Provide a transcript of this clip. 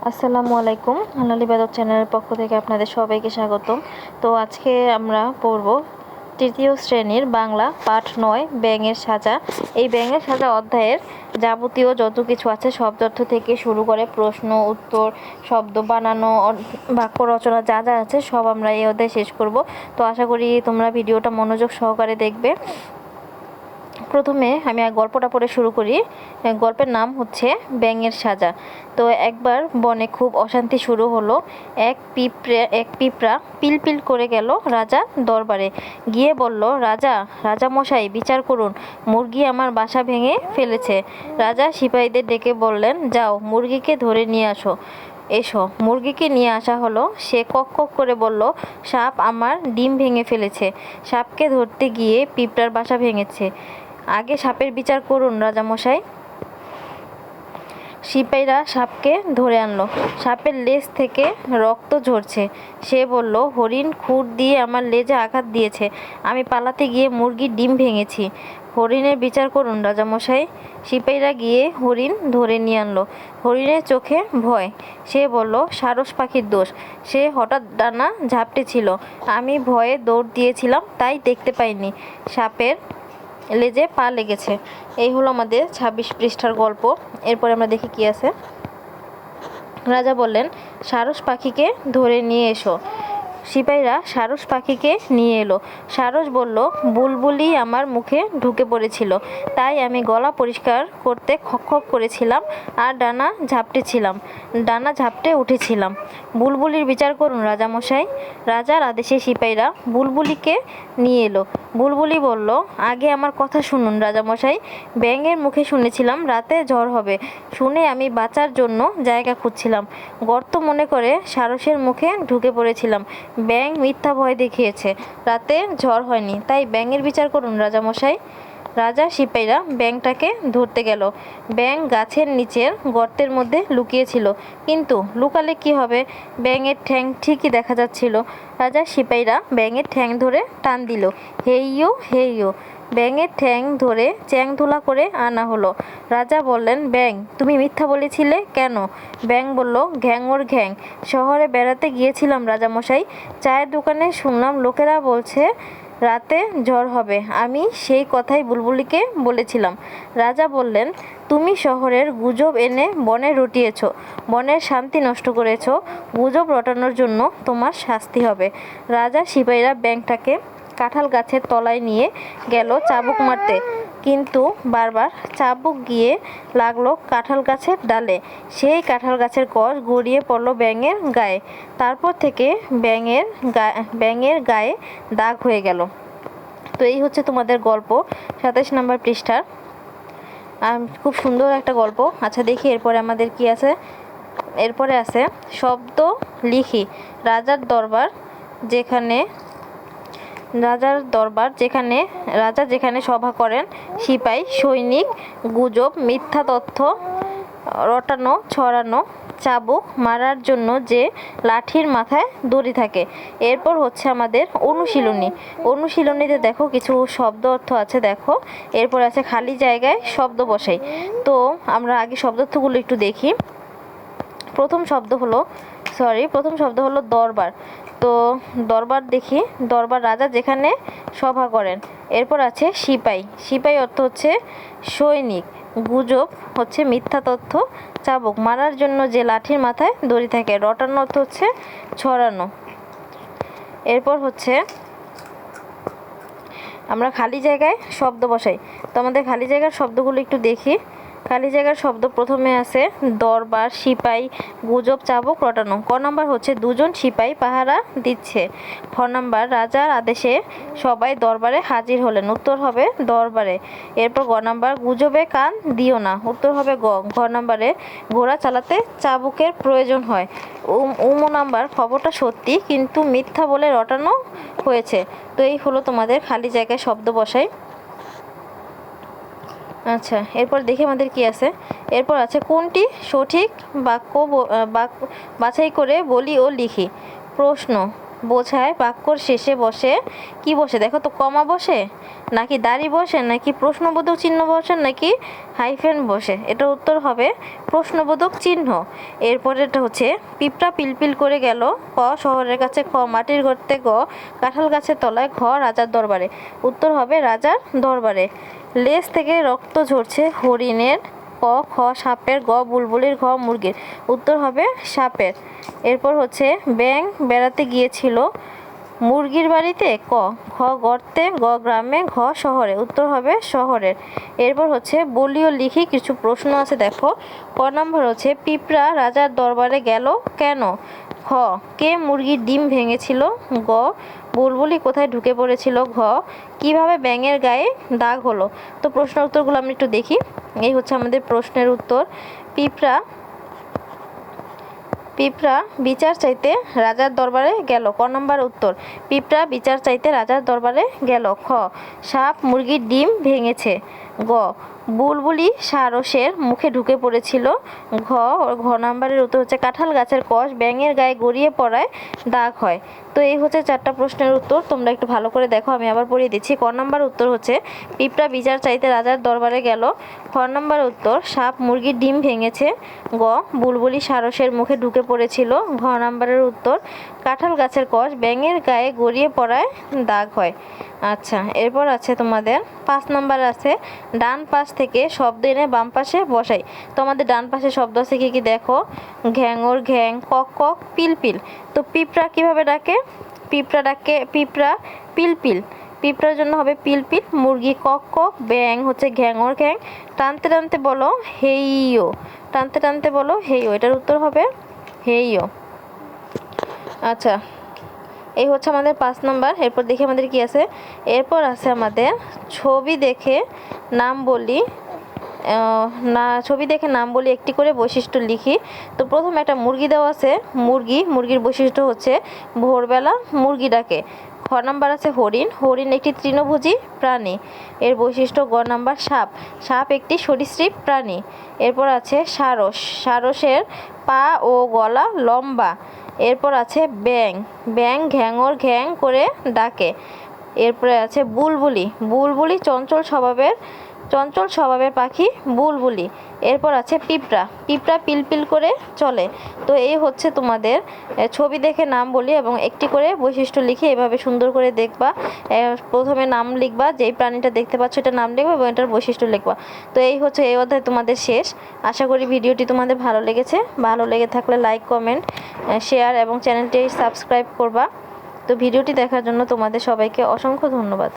আসসালামু আলাইকুম। হালাল ইবাদত চ্যানেলের পক্ষ থেকে আপনাদের সবাইকে স্বাগতম। তো আজকে আমরা পড়ব তৃতীয় শ্রেণীর বাংলা পাঠ ৯ ব্যাঙের সাজা। এই ব্যাঙের সাজা অধ্যায়ের যাবতীয় যত কিছু আছে শব্দার্থ থেকে শুরু করে প্রশ্ন উত্তর, শব্দ বানানো, বাক্য রচনা যা যা আছে সব আমরা এই অধ্যায়ে শেষ করব। তো আশা করি তোমরা ভিডিওটা মনোযোগ সহকারে দেখবে। প্রথমে আমি গল্পটা পড়ে শুরু করি। গল্পের নাম হচ্ছে ব্যাঙের সাজা। তো একবার বনে খুব অশান্তি শুরু হলো। এক পিঁপড়া পিলপিল করে গেল রাজা দরবারে। গিয়ে বলল, রাজা মশাই, বিচার করুন, মুরগি আমার বাসা ভেঙে ফেলেছে। রাজা সিপাহীদের ডেকে বললেন, যাও মুরগিকে ধরে নিয়ে এসো। মুরগিকে নিয়ে আসা হলো। সে কক কক করে বলল, সাপ আমার ডিম ভেঙে ফেলেছে। সাপকে ধরতে গিয়ে পিঁপড়ার বাসা ভেঙেছে। আগে সাপের বিচার করুন রাজামশাই। সিপাহীরা সাপকে ধরে আনলো। সাপের লেজ থেকে রক্ত ঝরছে। সে বলল, হরিণ খুর দিয়ে আমার লেজে আঘাত দিয়েছে। আমি পালাতে গিয়ে মুরগির ডিম ভেঙেছি। হরিণের বিচার করুন রাজামশাই। সিপাহীরা গিয়ে হরিণ ধরে নিয়ে আনলো। হরিণের চোখে ভয়। সে বলল, সারস পাখির দোষ। সে হঠাৎ ডানা ঝাপটেছিল। আমি ভয়ে দৌড় দিয়েছিলাম, তাই দেখতে পাইনি। সাপের লেজে পা লেগেছে। এই হলো আমাদের ২৬ পৃষ্ঠার গল্প। এরপরে আমরা দেখি কি আছে। রাজা বললেন, সারস পাখিকে ধরে নিয়ে এসো। সিপাহীরা সারস পাখিকে নিয়ে এলো। সারস বলল, বুলবুলি আমার মুখে ঢুকে পড়েছিল, তাই আমি গলা পরিষ্কার করতে খক খক করেছিলাম আর ডানা ঝাপটে উঠেছিলাম। বুলবুলির বিচার করুন রাজামশাই। রাজার আদেশে সিপাহীরা বুলবুলিকে নিয়ে এলো। বুলবুলি বলল, আগে আমার কথা শুনুন রাজামশাই। ব্যাঙের মুখে শুনেছিলাম রাতে ঝড় হবে। শুনে আমি বাঁচার জন্য জায়গা খুঁজছিলাম। গর্ত মনে করে সারসের মুখে ঢুকে পড়েছিলাম। ব্যাঙ মিথ্যা ভয় দেখিয়েছে, রাতে ঝড় হয়নি, তাই ব্যাঙের বিচার করুন রাজামশাই। রাজা সিপাহীরা ব্যাঙটাকে ধরতে গেল। ব্যাঙ গাছের নিচের গর্তের মধ্যে লুকিয়েছিল, কিন্তু লুকালে কি হবে, ব্যাঙের ঠ্যাং ঠিকই দেখা যাচ্ছিল। রাজা সিপাহীরা ব্যাঙের ঠ্যাং ধরে টান দিল। হেইয়ো, ব্যাঙের ঠ্যাং ধরে চ্যাংদোলা করে আনা হলো। রাজা বললেন, ব্যাঙ, তুমি মিথ্যা বলেছিলে কেন? ব্যাঙ বলল, ঘ্যাং ওর ঘ্যাং। শহরে বেড়াতে গিয়েছিলাম রাজামশাই। চায়ের দোকানে শুনলাম লোকেরা বলছে রাতে ঝড় হবে। আমি সেই কথাই বুলবুলিকে বলেছিলাম। রাজা বললেন, তুমি শহরের গুজব এনে বনে রটিয়েছ, বনের শান্তি নষ্ট করেছ। গুজব রটানোর জন্য তোমার শাস্তি হবে। রাজা সিপাহীরা ব্যাঙটাকে কাঁঠাল গাছের তলায় নিয়ে গেল চাবুক মারতে, কিন্তু বারবার চাবুক গিয়ে লাগলো কাঁঠাল গাছের ডালে। সেই কাঁঠাল গাছের কষ গড়িয়ে পড়ল ব্যাঙের গায়ে। তারপর থেকে ব্যাঙের গায়ে দাগ হয়ে গেল। তো এই হচ্ছে তোমাদের গল্প ২৭ নম্বর পৃষ্ঠার। খুব সুন্দর একটা গল্প। আচ্ছা দেখি এরপরে আমাদের কি আছে। এরপরে আছে শব্দ লিখি। রাজার দরবার যেখানে রাজা যেখানে সভা করেন, সিপাই সৈনিক, গুজব, মিথ্যা তথ্য রটানো ছড়ানো, চাবুক মারার জন্য যে লাঠির মাথায় দড়ি থাকে। এরপর হচ্ছে আমাদের অনুশীলনীতে দেখো কিছু শব্দ অর্থ আছে, দেখো। এরপর আছে খালি জায়গায় শব্দ বসাই। তো আমরা আগে শব্দার্থগুলো একটু দেখি। প্রথম শব্দ হলো দরবার। তো দরবার দেখি। দরবার, রাজা যেখানে সভা করেন। এরপর আছে সিপাই অর্থ হচ্ছে সৈনিক। গুজব হচ্ছে মিথ্যা তথ্য। চাবুক মারার জন্য যে লাঠির মাথায় দড়ি থাকে। রটানো অর্থ হচ্ছে ছড়ানো। এরপর হচ্ছে আমরা খালি জায়গায় শব্দ বসাই। তো আমাদের খালি জায়গার শব্দগুলো একটু দেখি। খালি জায়গার শব্দ প্রথমে আছে দরবার, সিপাই, গুজব, চাবুক, রটানো। ক নাম্বার হচ্ছে দুজন সিপাই পাহারা দিচ্ছে। খ নাম্বার রাজার আদেশে সবাই দরবারে হাজির হলেন। উত্তর হবে দরবারে। এরপর গ নাম্বার গুজবে কান দিও না। উত্তর হবে গ। ঘ নাম্বারে ঘোড়া চালাতে চাবুকের প্রয়োজন হয়। নাম্বার খবরটা সত্যি কিন্তু মিথ্যা বলে রটানো হয়েছে। তো এই হলো তোমাদের খালি জায়গায় শব্দ বসাই। আচ্ছা এরপর দেখি আমাদের কি আছে। এরপর আছে কোনটি সঠিক বাক্য বাছাই করে বলি ও লিখি। প্রশ্ন, বোঝায় বাক্যর শেষে বসে কি বসে, দেখো তো, কমা বসে নাকি দাড়ি বসে নাকি প্রশ্নবোধক চিহ্ন বসে নাকি হাইফেন বসে। এটা উত্তর হবে প্রশ্নবোধক চিহ্ন। এরপরে এটা হচ্ছে পিঁপড়া পিলপিল করে গেল ক শহরের কাছে, খ মাটির গর্তে, গ কাঁঠাল গাছের তলায়, ঘ রাজার দরবারে। উত্তর হবে রাজার দরবারে। লেজ থেকে রক্ত ঝরছে হরিণের, ক খ সাপের, গ বুলবুলির, ঘ মুরগির। উত্তর হবে সাপের। এরপর হচ্ছে ব্যাঙ বেড়াতে গিয়েছিল মুরগির বাড়িতে, ক খ গর্তে, গ গ্রামে, ঘ শহরে। উত্তর হবে শহরের। এরপর হচ্ছে বলিও লিখি কিছু প্রশ্ন আছে, দেখো। ক নম্বর হচ্ছে পিঁপড়া রাজার দরবারে গেল কেন, খ কে মুরগির ডিম ভেঙেছিল, গ বুলবুলি কোথায় ঢুকে পড়েছিল, ঘ কিভাবে ব্যাঙের গায়ে দাগ হলো। তো প্রশ্নের উত্তরগুলো আমি একটু দেখি। এই হচ্ছে আমাদের প্রশ্নের উত্তর। পিঁপড়া পিঁপড়া বিচার চাইতে রাজার দরবারে গেল, ক নম্বর উত্তর। পিঁপড়া বিচার চাইতে রাজার দরবারে গেল। খ সাপ মুরগির ডিম ভেঙেছে, গ বুলবুলি সারসের মুখে ঢুকে পড়েছিল, ঘ নাম্বারের উত্তর হচ্ছে কাঁঠাল গাছের কষ ব্যাঙের গায়ে গড়িয়ে পড়ায় দাগ হয়। তো এই হচ্ছে 4টা প্রশ্নের উত্তর। তোমরা একটু ভালো করে দেখো, আমি আবার পড়িয়ে দিচ্ছি। ক নম্বর উত্তর হচ্ছে পিঁপড়া বিচার চাইতে রাজার দরবারে গেল, খ নম্বর উত্তর সাপ মুরগির ডিম ভেঙেছে, গ বুলবুলি সারসের মুখে ঢুকে পড়েছিল, ঘ নম্বরের উত্তর কাঁঠাল গাছের কষ ব্যাঙের গায়ে গড়িয়ে পড়ায় দাগ হয়। আচ্ছা, এরপর আছে তোমাদের 5 নম্বর আছে ডান পাশ থেকে শব্দ এনে বাম পাশে বসাই। তো আমাদের ডান পাশে শব্দ আছে কি কি দেখো। ঘ্যাঙর ঘ্যাং, কক কক, পিল পিল। তো পিঁপড়া কিভাবে ডাকে, পিঁপড়া পিল পিল, পিঁপড়ার জন্য হবে পিল পিল। মুরগি কক কক, ব্যাং হচ্ছে ঘ্যাঙর ঘ্যাং। টানতে টানতে বলো হেইও, টানতে টানতে বলো হেইও। এটার উত্তর হবে হেইও। আচ্ছা, এই হচ্ছে আমাদের 5 নম্বর। এরপর দেখি আমাদের কি আছে। এরপর আছে আমাদের ছবি দেখে নাম বলি, ছবি দেখে নাম বলি, একটি করে বৈশিষ্ট্য লিখি। তো প্রথমে একটা মুরগি দেওয়া আছে, মুরগির বৈশিষ্ট্য হচ্ছে ভোরবেলা মুরগি ডাকে। খ নাম্বার আছে হরিণ একটি তৃণভোজী প্রাণী, এর বৈশিষ্ট্য। গ নাম্বার সাপ একটি সরীসৃপ প্রাণী। এরপর আছে সারসের পা ও গলা লম্বা। এরপর আছে ব্যাং ঘ্যাঙর ঘ্যাং করে ডাকে। এরপরে আছে বুলবুলি চঞ্চল স্বভাবের পাখি বুলবুলি। এরপর আছে পিঁপড়া পিলপিল করে চলে। তো এই হচ্ছে তোমাদের ছবি দেখে নাম বলি এবং একটি করে বৈশিষ্ট্য লিখে এভাবে সুন্দর করে দেখবা। প্রথমে নাম লিখবা, যেই প্রাণীটা দেখতে পাচ্ছ এটা নাম লিখবা এবং এটার বৈশিষ্ট্য লিখবা। তো এই হচ্ছে এই অধ্যায় তোমাদের শেষ। আশা করি ভিডিওটি তোমাদের ভালো লেগেছে। ভালো লেগে থাকলে লাইক, কমেন্ট, শেয়ার এবং চ্যানেলটি সাবস্ক্রাইব করবা। তো ভিডিওটি দেখার জন্য তোমাদের সবাইকে অসংখ্য ধন্যবাদ।